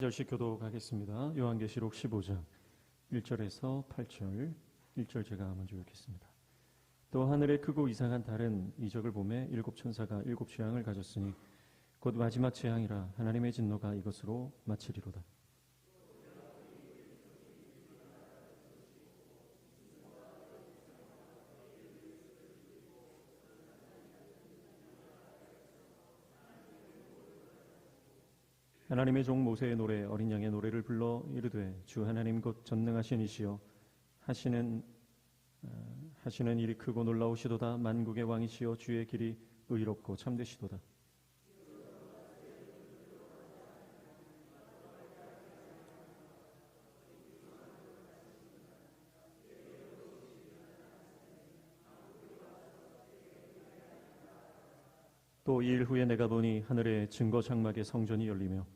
절씩 교독하겠습니다. 요한계시록 15장 1절에서 8절, 1절 제가 먼저 읽겠습니다. 또 하늘에 크고 이상한 다른 이적을 보매 일곱 천사가 일곱 재앙을 가졌으니 곧 마지막 재앙이라 하나님의 진노가 이것으로 마치리로다. 하나님의 종 모세의 노래 어린 양의 노래를 불러 이르되 주 하나님 곧 전능하신 이시여 하시는 일이 크고 놀라우시도다. 만국의 왕이시여 주의 길이 의롭고 참되시도다. 또 2일 후에 내가 보니 하늘의 증거 장막의 성전이 열리며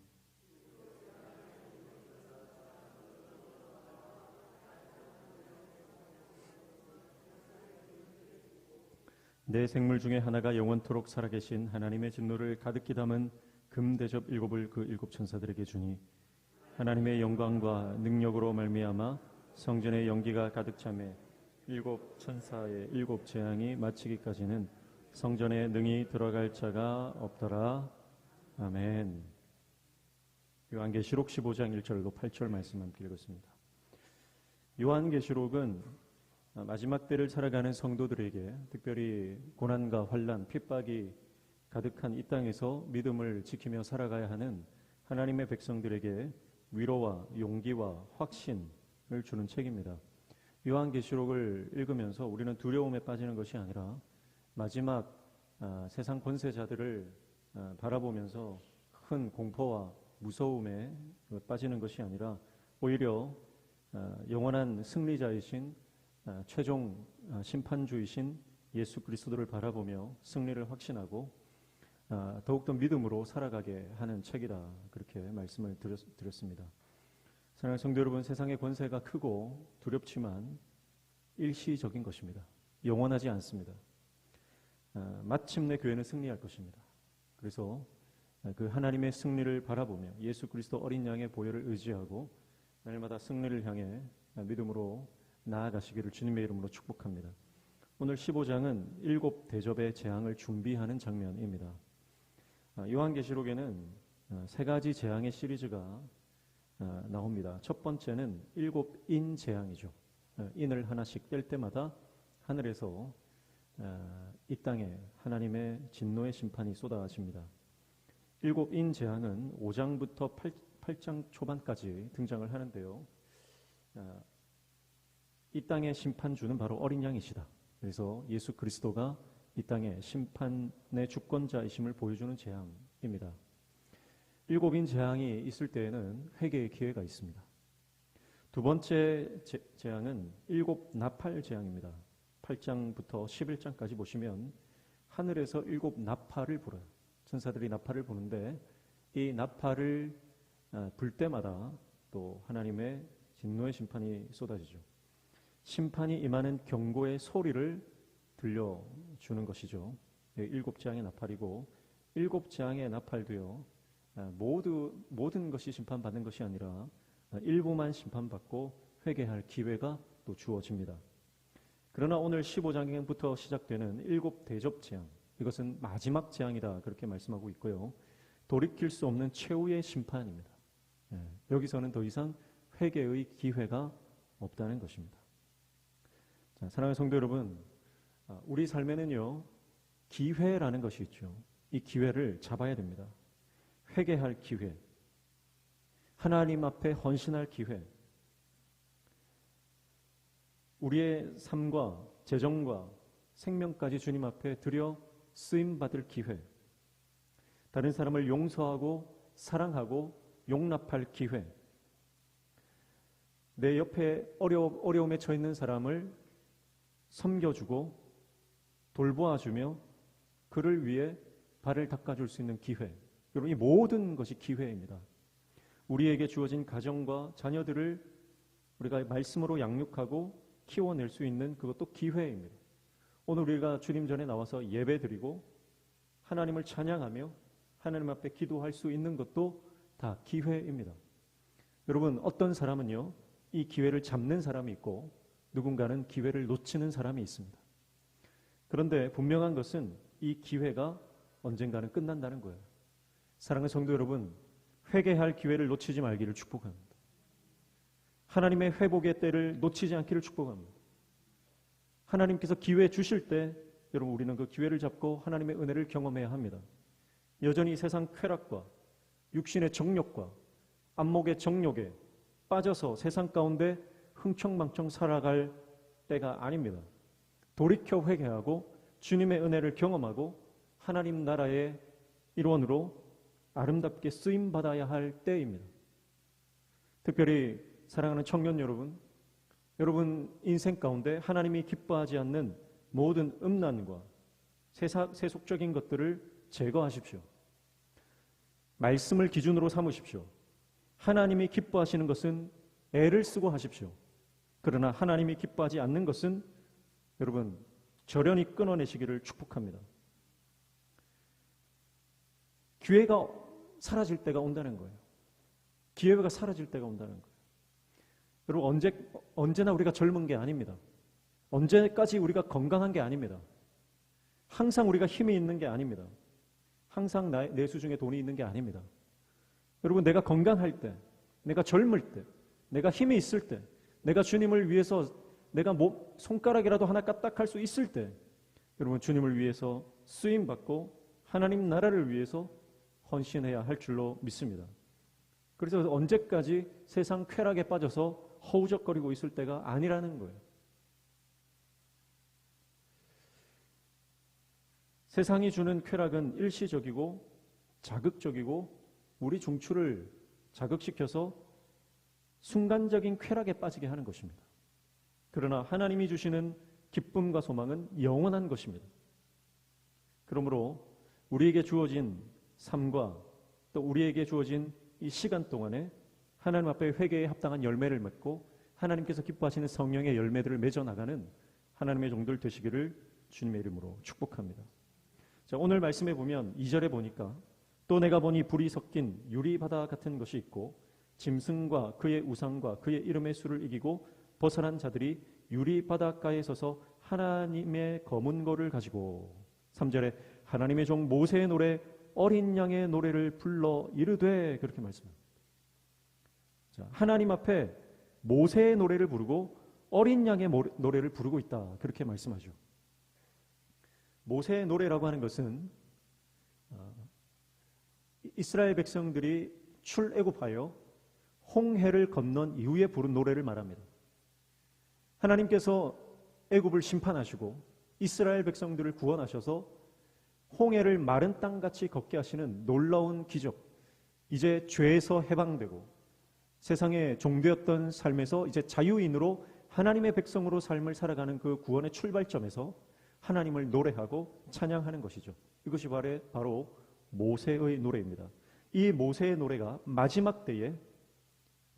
내 생물 중에 하나가 영원토록 살아계신 하나님의 진노를 가득히 담은 금대접 일곱을 그 일곱 천사들에게 주니 하나님의 영광과 능력으로 말미암아 성전의 연기가 가득 차매 일곱 천사의 일곱 재앙이 마치기까지는 성전에 능히 들어갈 자가 없더라. 아멘. 요한계시록 15장 1절로 8절 말씀 함께 읽었습니다. 요한계시록은 마지막 때를 살아가는 성도들에게 특별히 고난과 환난, 핍박이 가득한 이 땅에서 믿음을 지키며 살아가야 하는 하나님의 백성들에게 위로와 용기와 확신을 주는 책입니다. 요한계시록을 읽으면서 우리는 두려움에 빠지는 것이 아니라 마지막 세상 권세자들을 바라보면서 큰 공포와 무서움에 빠지는 것이 아니라 오히려 영원한 승리자이신 최종 심판주이신 예수 그리스도를 바라보며 승리를 확신하고 더욱더 믿음으로 살아가게 하는 책이다. 그렇게 말씀을 드렸습니다. 사랑하는 성도 여러분, 세상의 권세가 크고 두렵지만 일시적인 것입니다. 영원하지 않습니다. 마침내 교회는 승리할 것입니다. 그래서 그 하나님의 승리를 바라보며 예수 그리스도 어린 양의 보혈을 의지하고 날마다 승리를 향해 믿음으로 나아가시기를 주님의 이름으로 축복합니다. 오늘 15장은 일곱 대접의 재앙을 준비하는 장면입니다. 요한계시록에는 세 가지 재앙의 시리즈가 나옵니다. 첫 번째는 일곱 인 재앙이죠. 인을 하나씩 뗄 때마다 하늘에서 이 땅에 하나님의 진노의 심판이 쏟아집니다. 일곱 인 재앙은 5장부터 8장 초반까지 등장을 하는데요. 이 땅의 심판주는 바로 어린 양이시다. 그래서 예수 그리스도가 이 땅의 심판의 주권자이심을 보여주는 재앙입니다. 일곱인 재앙이 있을 때에는 회개의 기회가 있습니다. 두 번째 재앙은 일곱 나팔 재앙입니다. 8장부터 11장까지 보시면 하늘에서 일곱 나팔을 불어요. 천사들이 나팔을 부는데 이 나팔을 불 때마다 또 하나님의 진노의 심판이 쏟아지죠. 심판이 임하는 경고의 소리를 들려주는 것이죠. 일곱 재앙의 나팔이고 일곱 재앙의 나팔도요. 모든 것이 심판받는 것이 아니라 일부만 심판받고 회개할 기회가 또 주어집니다. 그러나 오늘 15장부터 시작되는 일곱 대접 재앙, 이것은 마지막 재앙이다 그렇게 말씀하고 있고요. 돌이킬 수 없는 최후의 심판입니다. 여기서는 더 이상 회개의 기회가 없다는 것입니다. 자, 사랑하는 성도 여러분, 우리 삶에는요 기회라는 것이 있죠. 이 기회를 잡아야 됩니다. 회개할 기회, 하나님 앞에 헌신할 기회, 우리의 삶과 재정과 생명까지 주님 앞에 드려 쓰임받을 기회, 다른 사람을 용서하고 사랑하고 용납할 기회, 내 옆에 어려움에 처해 있는 사람을 섬겨주고 돌보아주며 그를 위해 발을 닦아줄 수 있는 기회. 여러분, 이 모든 것이 기회입니다. 우리에게 주어진 가정과 자녀들을 우리가 말씀으로 양육하고 키워낼 수 있는 그것도 기회입니다. 오늘 우리가 주님 전에 나와서 예배드리고 하나님을 찬양하며 하나님 앞에 기도할 수 있는 것도 다 기회입니다. 여러분, 어떤 사람은요, 이 기회를 잡는 사람이 있고 누군가는 기회를 놓치는 사람이 있습니다. 그런데 분명한 것은 이 기회가 언젠가는 끝난다는 거예요. 사랑하는 성도 여러분, 회개할 기회를 놓치지 말기를 축복합니다. 하나님의 회복의 때를 놓치지 않기를 축복합니다. 하나님께서 기회 주실 때 여러분, 우리는 그 기회를 잡고 하나님의 은혜를 경험해야 합니다. 여전히 세상 쾌락과 육신의 정욕과 안목의 정욕에 빠져서 세상 가운데 흥청망청 살아갈 때가 아닙니다. 돌이켜 회개하고 주님의 은혜를 경험하고 하나님 나라의 일원으로 아름답게 쓰임받아야 할 때입니다. 특별히 사랑하는 청년 여러분, 여러분 인생 가운데 하나님이 기뻐하지 않는 모든 음란과 세속적인 것들을 제거하십시오. 말씀을 기준으로 삼으십시오. 하나님이 기뻐하시는 것은 애를 쓰고 하십시오. 그러나 하나님이 기뻐하지 않는 것은 여러분 절연히 끊어내시기를 축복합니다. 기회가 사라질 때가 온다는 거예요. 기회가 사라질 때가 온다는 거예요. 여러분, 언제나 우리가 젊은 게 아닙니다. 언제까지 우리가 건강한 게 아닙니다. 항상 우리가 힘이 있는 게 아닙니다. 항상 내 수중에 돈이 있는 게 아닙니다. 여러분, 내가 건강할 때, 내가 젊을 때, 내가 힘이 있을 때, 내가 주님을 위해서 내가 손가락이라도 하나 까딱할 수 있을 때, 여러분 주님을 위해서 쓰임받고 하나님 나라를 위해서 헌신해야 할 줄로 믿습니다. 그래서 언제까지 세상 쾌락에 빠져서 허우적거리고 있을 때가 아니라는 거예요. 세상이 주는 쾌락은 일시적이고 자극적이고 우리 중추를 자극시켜서 순간적인 쾌락에 빠지게 하는 것입니다. 그러나 하나님이 주시는 기쁨과 소망은 영원한 것입니다. 그러므로 우리에게 주어진 삶과 또 우리에게 주어진 이 시간 동안에 하나님 앞에 회개에 합당한 열매를 맺고 하나님께서 기뻐하시는 성령의 열매들을 맺어 나가는 하나님의 종들 되시기를 주님의 이름으로 축복합니다. 자, 오늘 말씀에 보면 2절에 보니까 또 내가 보니 불이 섞인 유리바다 같은 것이 있고 짐승과 그의 우상과 그의 이름의 수를 이기고 벗어난 자들이 유리바닷가에 서서 하나님의 검은 고를 가지고 3절에 하나님의 종 모세의 노래 어린 양의 노래를 불러 이르되 그렇게 말씀합니다. 자, 하나님 앞에 모세의 노래를 부르고 어린 양의 노래를 부르고 있다 그렇게 말씀하죠. 모세의 노래라고 하는 것은 이스라엘 백성들이 출애굽하여 홍해를 건넌 이후에 부른 노래를 말합니다. 하나님께서 애굽을 심판하시고 이스라엘 백성들을 구원하셔서 홍해를 마른 땅같이 걷게 하시는 놀라운 기적, 이제 죄에서 해방되고 세상의 종되었던 삶에서 이제 자유인으로 하나님의 백성으로 삶을 살아가는 그 구원의 출발점에서 하나님을 노래하고 찬양하는 것이죠. 이것이 바로 모세의 노래입니다. 이 모세의 노래가 마지막 때에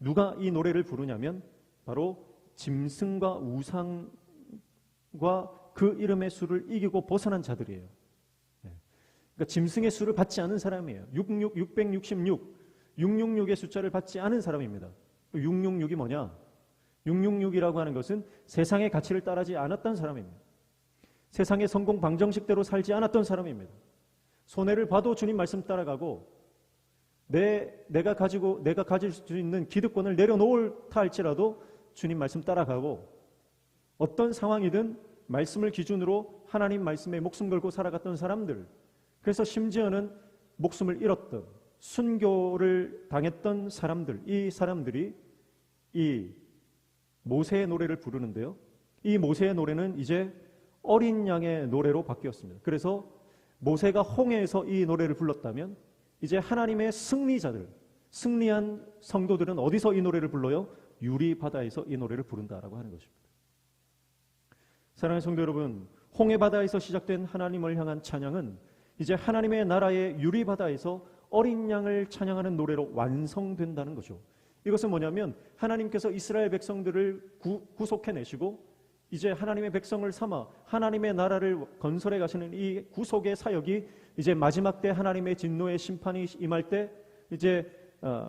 누가 이 노래를 부르냐면 바로 짐승과 우상과 그 이름의 수를 이기고 벗어난 자들이에요. 그러니까 짐승의 수를 받지 않은 사람이에요. 666의 숫자를 받지 않은 사람입니다. 666이 뭐냐? 666이라고 하는 것은 세상의 가치를 따르지 않았던 사람입니다. 세상의 성공 방정식대로 살지 않았던 사람입니다. 손해를 봐도 주님 말씀 따라가고 내가 가질 수 있는 기득권을 내려놓을다 할지라도 주님 말씀 따라가고 어떤 상황이든 말씀을 기준으로 하나님 말씀에 목숨 걸고 살아갔던 사람들, 그래서 심지어는 목숨을 잃었던 순교를 당했던 사람들, 이 사람들이 이 모세의 노래를 부르는데요. 이 모세의 노래는 이제 어린 양의 노래로 바뀌었습니다. 그래서 모세가 홍해에서 이 노래를 불렀다면 이제 하나님의 승리자들, 승리한 성도들은 어디서 이 노래를 불러요? 유리바다에서 이 노래를 부른다라고 하는 것입니다. 사랑하는 성도 여러분, 홍해바다에서 시작된 하나님을 향한 찬양은 이제 하나님의 나라의 유리바다에서 어린 양을 찬양하는 노래로 완성된다는 거죠. 이것은 뭐냐면 하나님께서 이스라엘 백성들을 구속해내시고 이제 하나님의 백성을 삼아 하나님의 나라를 건설해 가시는 이 구속의 사역이 이제 마지막 때 하나님의 진노의 심판이 임할 때 이제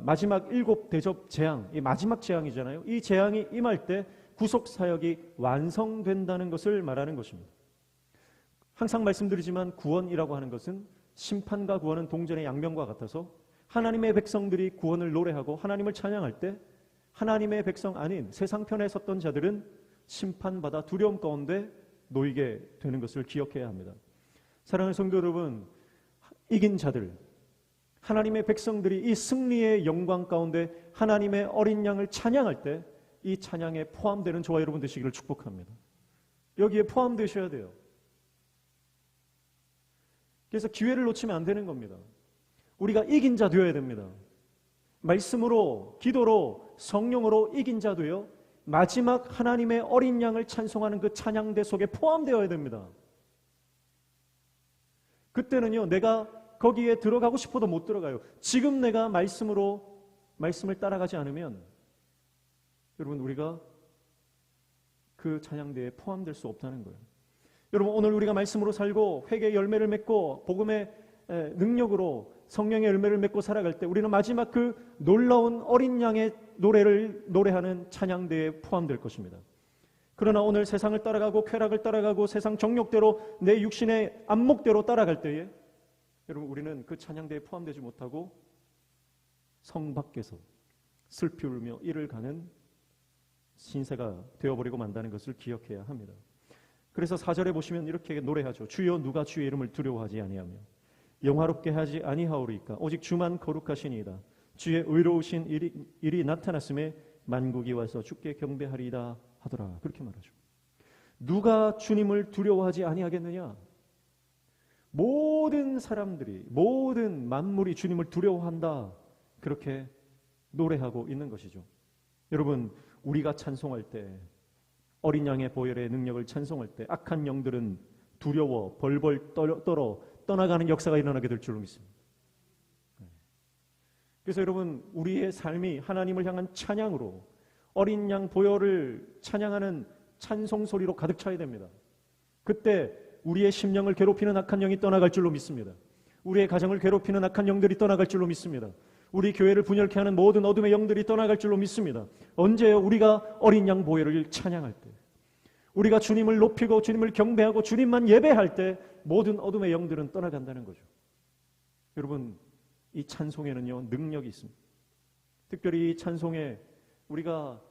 마지막 7 대접 재앙, 이 마지막 재앙이잖아요. 이 재앙이 임할 때 구속 사역이 완성된다는 것을 말하는 것입니다. 항상 말씀드리지만 구원이라고 하는 것은 심판과 구원은 동전의 양면과 같아서 하나님의 백성들이 구원을 노래하고 하나님을 찬양할 때 하나님의 백성 아닌 세상 편에 섰던 자들은 심판받아 두려움 가운데 놓이게 되는 것을 기억해야 합니다. 사랑하는 성도 여러분, 이긴 자들, 하나님의 백성들이 이 승리의 영광 가운데 하나님의 어린 양을 찬양할 때 이 찬양에 포함되는 저와 여러분 되시기를 축복합니다. 여기에 포함되셔야 돼요. 그래서 기회를 놓치면 안 되는 겁니다. 우리가 이긴 자 되어야 됩니다. 말씀으로, 기도로, 성령으로 이긴 자 되어 마지막 하나님의 어린 양을 찬송하는 그 찬양대 속에 포함되어야 됩니다. 그때는요, 내가 거기에 들어가고 싶어도 못 들어가요. 지금 내가 말씀을 따라가지 않으면 여러분, 우리가 그 찬양대에 포함될 수 없다는 거예요. 여러분, 오늘 우리가 말씀으로 살고 회개의 열매를 맺고 복음의 능력으로 성령의 열매를 맺고 살아갈 때 우리는 마지막 그 놀라운 어린 양의 노래를 노래하는 찬양대에 포함될 것입니다. 그러나 오늘 세상을 따라가고 쾌락을 따라가고 세상 정욕대로 내 육신의 안목대로 따라갈 때에 여러분, 우리는 그 찬양대에 포함되지 못하고 성 밖에서 슬피 울며 이를 가는 신세가 되어버리고 만다는 것을 기억해야 합니다. 그래서 4절에 보시면 이렇게 노래하죠. 주여, 누가 주의 이름을 두려워하지 아니하며 영화롭게 하지 아니하오리까. 오직 주만 거룩하시니이다. 주의 의로우신 일이 나타났음에 만국이 와서 주께 경배하리이다 하더라. 그렇게 말하죠. 누가 주님을 두려워하지 아니하겠느냐? 모든 사람들이, 모든 만물이 주님을 두려워한다. 그렇게 노래하고 있는 것이죠. 여러분, 우리가 찬송할 때, 어린 양의 보혈의 능력을 찬송할 때 악한 영들은 두려워 벌벌 떨어 떠나가는 역사가 일어나게 될 줄로 믿습니다. 그래서 여러분, 우리의 삶이 하나님을 향한 찬양으로 어린 양 보혈을 찬양하는 찬송 소리로 가득 차야 됩니다. 그때 우리의 심령을 괴롭히는 악한 영이 떠나갈 줄로 믿습니다. 우리의 가정을 괴롭히는 악한 영들이 떠나갈 줄로 믿습니다. 우리 교회를 분열케 하는 모든 어둠의 영들이 떠나갈 줄로 믿습니다. 언제요? 우리가 어린 양 보혈을 찬양할 때, 우리가 주님을 높이고 주님을 경배하고 주님만 예배할 때 모든 어둠의 영들은 떠나간다는 거죠. 여러분, 이 찬송에는요, 능력이 있습니다. 특별히 이 찬송에 우리가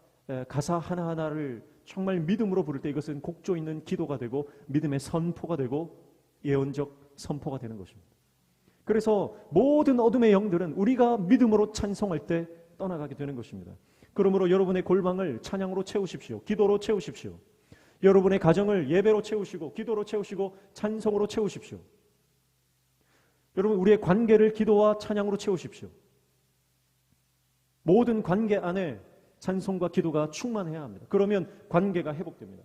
가사 하나하나를 정말 믿음으로 부를 때 이것은 곡조 있는 기도가 되고 믿음의 선포가 되고 예언적 선포가 되는 것입니다. 그래서 모든 어둠의 영들은 우리가 믿음으로 찬송할 때 떠나가게 되는 것입니다. 그러므로 여러분의 골방을 찬양으로 채우십시오. 기도로 채우십시오. 여러분의 가정을 예배로 채우시고 기도로 채우시고 찬송으로 채우십시오. 여러분, 우리의 관계를 기도와 찬양으로 채우십시오. 모든 관계 안에 찬송과 기도가 충만해야 합니다. 그러면 관계가 회복됩니다.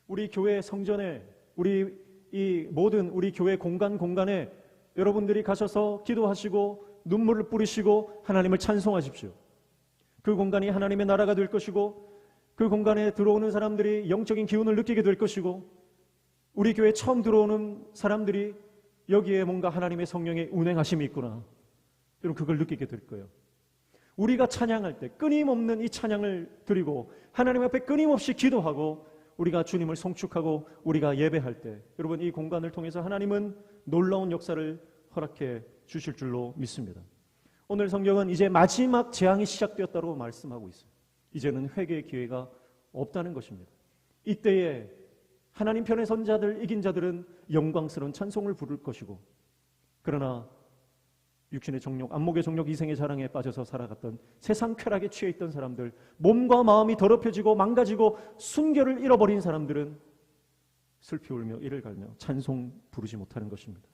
우리 교회 성전에, 우리 교회 공간에 여러분들이 가셔서 기도하시고 눈물을 뿌리시고 하나님을 찬송하십시오. 그 공간이 하나님의 나라가 될 것이고 그 공간에 들어오는 사람들이 영적인 기운을 느끼게 될 것이고 우리 교회에 처음 들어오는 사람들이 여기에 뭔가 하나님의 성령의 운행하심이 있구나, 여러분 그걸 느끼게 될 거예요. 우리가 찬양할 때 끊임없는 이 찬양을 드리고 하나님 앞에 끊임없이 기도하고 우리가 주님을 송축하고 우리가 예배할 때 여러분, 이 공간을 통해서 하나님은 놀라운 역사를 허락해 주실 줄로 믿습니다. 오늘 성경은 이제 마지막 재앙이 시작되었다고 말씀하고 있어요. 이제는 회개의 기회가 없다는 것입니다. 이때에 하나님 편의 선자들, 이긴 자들은 영광스러운 찬송을 부를 것이고, 그러나 육신의 정욕, 안목의 정욕, 이생의 자랑에 빠져서 살아갔던 세상 쾌락에 취해 있던 사람들, 몸과 마음이 더럽혀지고 망가지고 순결을 잃어버린 사람들은 슬피 울며 이를 갈며 찬송 부르지 못하는 것입니다.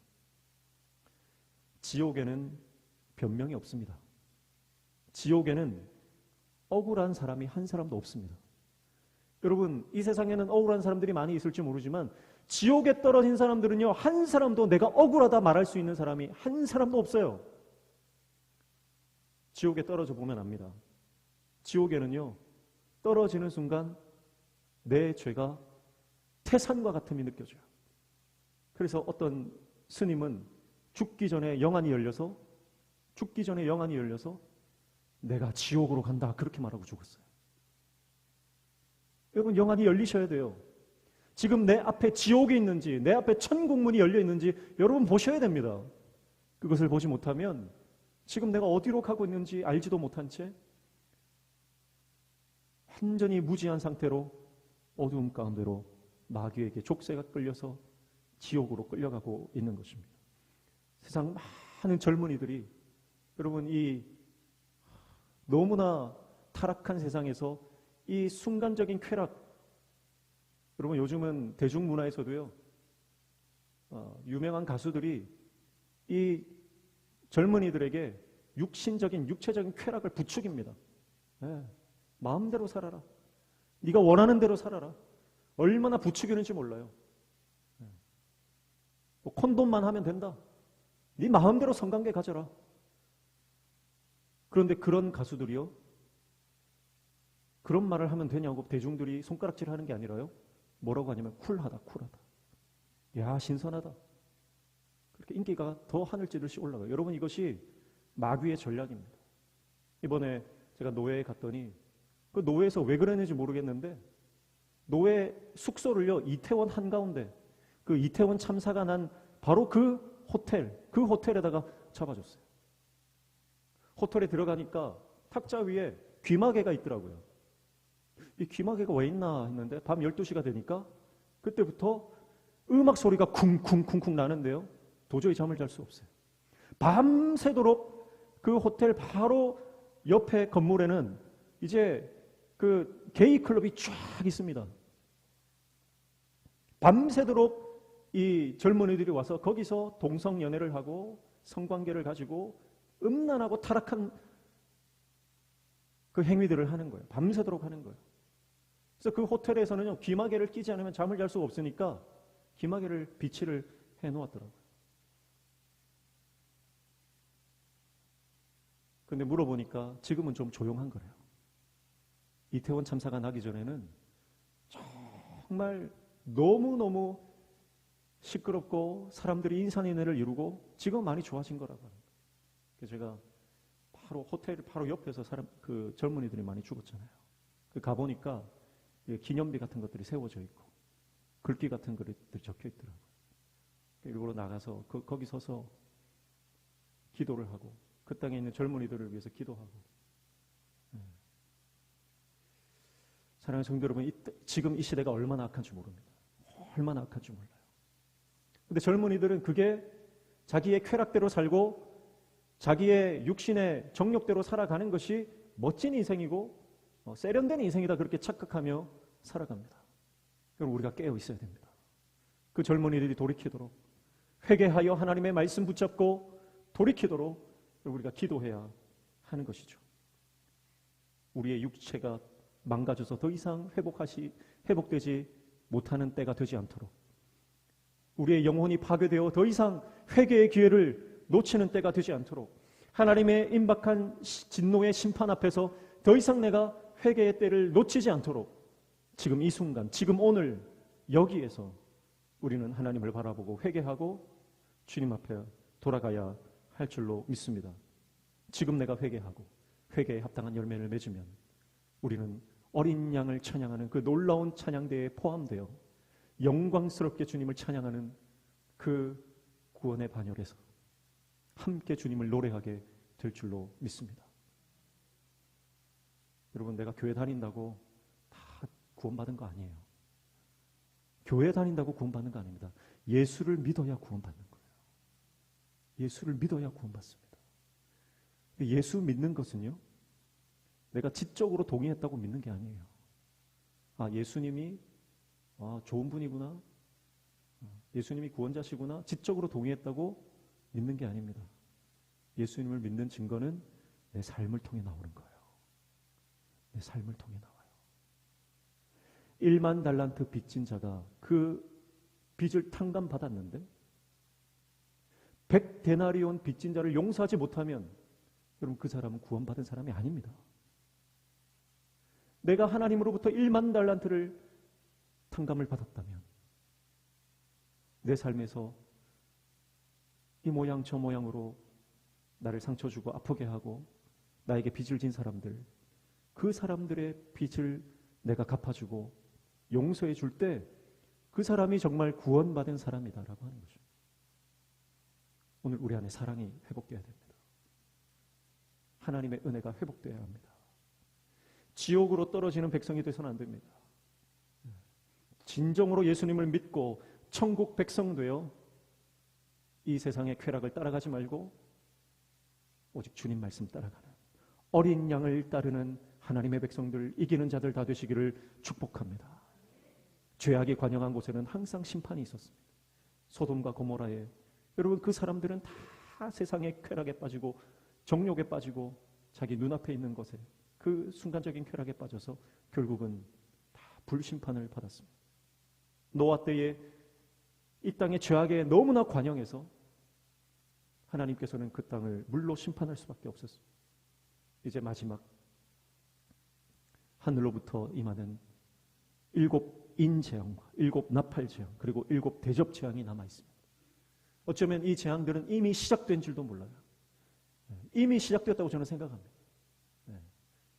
지옥에는 변명이 없습니다. 지옥에는 억울한 사람이 한 사람도 없습니다. 여러분, 이 세상에는 억울한 사람들이 많이 있을지 모르지만 지옥에 떨어진 사람들은요, 한 사람도 내가 억울하다 말할 수 있는 사람이 한 사람도 없어요. 지옥에 떨어져 보면 압니다. 지옥에는요, 떨어지는 순간 내 죄가 태산과 같음이 느껴져요. 그래서 어떤 스님은 죽기 전에 영안이 열려서 내가 지옥으로 간다 그렇게 말하고 죽었어요. 여러분, 영안이 열리셔야 돼요. 지금 내 앞에 지옥이 있는지 내 앞에 천국문이 열려 있는지 여러분 보셔야 됩니다. 그것을 보지 못하면 지금 내가 어디로 가고 있는지 알지도 못한 채 완전히 무지한 상태로 어두움 가운데로 마귀에게 족쇄가 끌려서 지옥으로 끌려가고 있는 것입니다. 세상 많은 젊은이들이 여러분 이 너무나 타락한 세상에서 이 순간적인 쾌락, 여러분 요즘은 대중문화에서도요 유명한 가수들이 이 젊은이들에게 육체적인 쾌락을 부추깁니다. 네, 마음대로 살아라. 네가 원하는 대로 살아라. 얼마나 부추기는지 몰라요. 네. 뭐 콘돔만 하면 된다. 네 마음대로 성관계 가져라. 그런데 그런 가수들이요, 그런 말을 하면 되냐고 대중들이 손가락질 하는 게 아니라요, 뭐라고 하냐면 쿨하다. 야, 신선하다. 그렇게 인기가 더 하늘 찌듯이 올라가요. 여러분, 이것이 마귀의 전략입니다. 이번에 제가 노회에 갔더니 그 노회에서 왜 그랬는지 모르겠는데 노회 숙소를요, 이태원 한가운데, 그 이태원 참사가 난 바로 그 호텔에다가 잡아줬어요. 호텔에 들어가니까 탁자 위에 귀마개가 있더라고요. 이 귀마개가 왜 있나 했는데 밤 12시가 되니까 그때부터 음악 소리가 쿵쿵쿵쿵 나는데요, 도저히 잠을 잘 수 없어요. 밤새도록 그 호텔 바로 옆에 건물에는 이제 그 게이 클럽이 쫙 있습니다. 밤새도록 이 젊은이들이 와서 거기서 동성연애를 하고 성관계를 가지고 음란하고 타락한 그 행위들을 하는 거예요. 밤새도록 하는 거예요. 그래서 그 호텔에서는요, 귀마개를 끼지 않으면 잠을 잘 수가 없으니까 귀마개를 비치를 해놓았더라고요. 근데 물어보니까 지금은 좀 조용한 거래요. 이태원 참사가 나기 전에는 정말 너무너무 시끄럽고 사람들이 인산인해를 이루고 지금 많이 좋아진 거라고 합니다. 그래서 제가 바로 호텔 바로 옆에서 그 젊은이들이 많이 죽었잖아요. 가보니까 기념비 같은 것들이 세워져 있고 글귀 같은 것들이 적혀 있더라고요. 일부러 나가서 거기 서서 기도를 하고 그 땅에 있는 젊은이들을 위해서 기도하고. 사랑하는 성도 여러분, 지금 이 시대가 얼마나 악한지 모릅니다. 얼마나 악한지 몰라요. 근데 젊은이들은 그게 자기의 쾌락대로 살고 자기의 육신의 정욕대로 살아가는 것이 멋진 인생이고 세련된 인생이다, 그렇게 착각하며 살아갑니다. 그럼 우리가 깨어 있어야 됩니다. 그 젊은이들이 돌이키도록, 회개하여 하나님의 말씀 붙잡고 돌이키도록 우리가 기도해야 하는 것이죠. 우리의 육체가 망가져서 더 이상 회복되지 못하는 때가 되지 않도록, 우리의 영혼이 파괴되어 더 이상 회개의 기회를 놓치는 때가 되지 않도록, 하나님의 임박한 진노의 심판 앞에서 더 이상 내가 회개의 때를 놓치지 않도록 지금 이 순간, 지금 오늘 여기에서 우리는 하나님을 바라보고 회개하고 주님 앞에 돌아가야 할 줄로 믿습니다. 지금 내가 회개하고 회개에 합당한 열매를 맺으면 우리는 어린 양을 찬양하는 그 놀라운 찬양대에 포함되어 영광스럽게 주님을 찬양하는 그 구원의 반열에서 함께 주님을 노래하게 될 줄로 믿습니다. 여러분, 내가 교회 다닌다고 다 구원받은 거 아니에요. 교회 다닌다고 구원받는 거 아닙니다. 예수를 믿어야 구원받는 거예요. 예수를 믿어야 구원받습니다. 예수 믿는 것은요, 내가 지적으로 동의했다고 믿는 게 아니에요. 아, 예수님이 좋은 분이구나, 예수님이 구원자시구나, 지적으로 동의했다고 믿는 게 아닙니다. 예수님을 믿는 증거는 내 삶을 통해 나오는 거예요. 내 삶을 통해 나와요. 1만 달란트 빚진 자가 그 빚을 탕감받았는데 100데나리온 빚진 자를 용서하지 못하면 여러분, 그 사람은 구원받은 사람이 아닙니다. 내가 하나님으로부터 1만 달란트를 탕감을 받았다면 내 삶에서 이 모양 저 모양으로 나를 상처 주고 아프게 하고 나에게 빚을 진 사람들, 그 사람들의 빚을 내가 갚아주고 용서해 줄 때 그 사람이 정말 구원받은 사람이다라고 하는 거죠. 오늘 우리 안에 사랑이 회복되어야 됩니다. 하나님의 은혜가 회복되어야 합니다. 지옥으로 떨어지는 백성이 돼서는 안 됩니다. 진정으로 예수님을 믿고 천국 백성 되어 이 세상의 쾌락을 따라가지 말고 오직 주님 말씀 따라가는 어린 양을 따르는 하나님의 백성들, 이기는 자들 다 되시기를 축복합니다. 죄악이 관영한 곳에는 항상 심판이 있었습니다. 소돔과 고모라에 여러분 그 사람들은 다 세상의 쾌락에 빠지고 정욕에 빠지고 자기 눈앞에 있는 것에 그 순간적인 쾌락에 빠져서 결국은 다 불심판을 받았습니다. 노아 때에 이 땅의 죄악에 너무나 관영해서 하나님께서는 그 땅을 물로 심판할 수밖에 없었습니다. 이제 마지막 하늘로부터 임하는 7 인재앙과 7 나팔재앙 그리고 7 대접재앙이 남아있습니다. 어쩌면 이 재앙들은 이미 시작된 줄도 몰라요. 이미 시작되었다고 저는 생각합니다.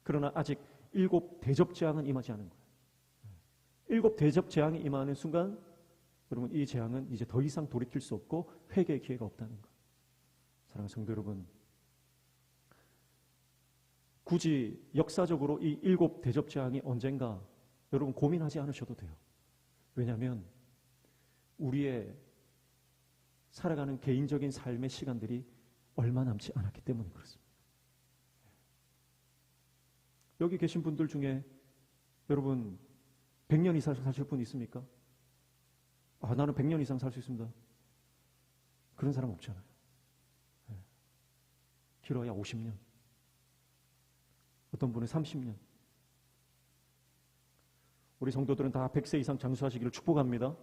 그러나 아직 7 대접재앙은 임하지 않은 거예요. 7 대접재앙이 임하는 순간 여러분 이 재앙은 이제 더 이상 돌이킬 수 없고 회개의 기회가 없다는 거예요. 사랑하는 성도 여러분, 굳이 역사적으로 이 7 대접재앙이 언젠가 여러분 고민하지 않으셔도 돼요. 왜냐하면 우리의 살아가는 개인적인 삶의 시간들이 얼마 남지 않았기 때문에 그렇습니다. 여기 계신 분들 중에 여러분 100년 이상 사실 분 있습니까? 나는 100년 이상 살 수 있습니다. 그런 사람 없잖아요. 길어야 50년. 어떤 분은 30년. 우리 성도들은 다 100세 이상 장수하시기를 축복합니다.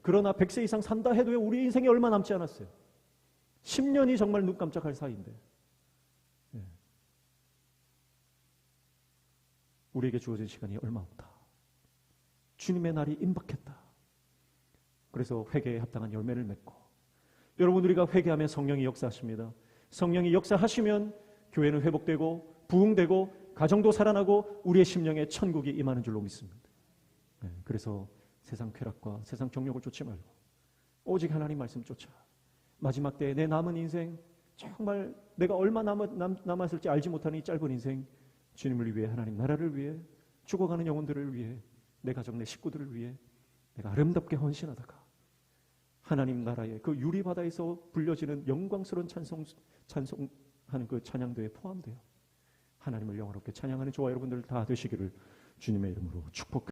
그러나 100세 이상 산다 해도 우리 인생이 얼마 남지 않았어요. 10년이 정말 눈 깜짝할 사이인데 우리에게 주어진 시간이 얼마 없다. 주님의 날이 임박했다. 그래서 회개에 합당한 열매를 맺고 여러분 우리가 회개하면 성령이 역사하십니다. 성령이 역사하시면 교회는 회복되고 부흥되고 가정도 살아나고 우리의 심령에 천국이 임하는 줄로 믿습니다. 그래서 세상 쾌락과 세상 정욕을 쫓지 말고 오직 하나님 말씀 쫓아 마지막 때에 내 남은 인생 정말 내가 얼마 남았을지 알지 못하는 이 짧은 인생 주님을 위해 하나님 나라를 위해 죽어가는 영혼들을 위해 내 가정 내 식구들을 위해 내가 아름답게 헌신하다가 하나님 나라의 그 유리바다에서 불려지는 영광스러운 찬송하는 그 찬양도에 포함되어 하나님을 영화롭게 찬양하는 저와 여러분들 다 되시기를 주님의 이름으로 축복합니다.